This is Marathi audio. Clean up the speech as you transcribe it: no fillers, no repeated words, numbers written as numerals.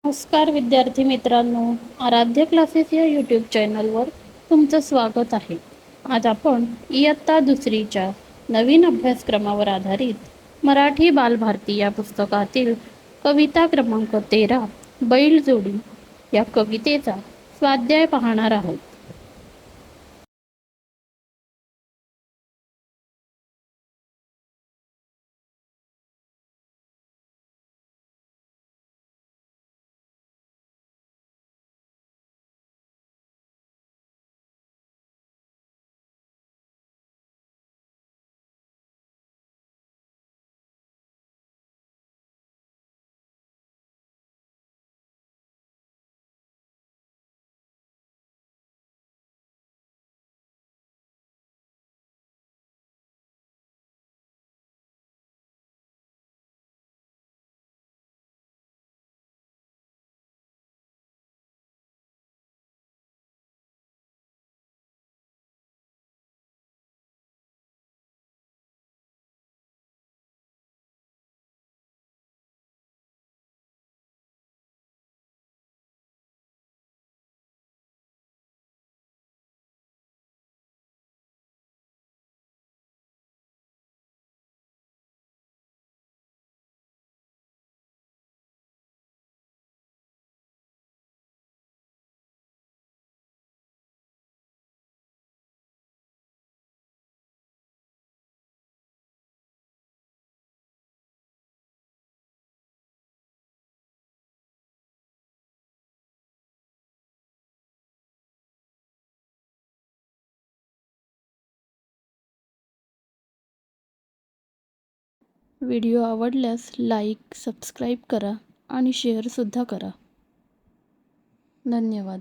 नमस्कार विद्यार्थी मित्रांनो, आराध्य क्लासेस या यूट्यूब चॅनलवर तुमचं स्वागत आहे. आज आपण इयत्ता दुसरीच्या नवीन अभ्यासक्रमावर आधारित मराठी बालभारती या पुस्तकातील कविता क्रमांक 13 बैलजोडी या कवितेचा स्वाध्याय पाहणार आहोत. व्हिडिओ आवडल्यास लाईक, सबस्क्राईब करा आणि शेअरसुद्धा करा. धन्यवाद.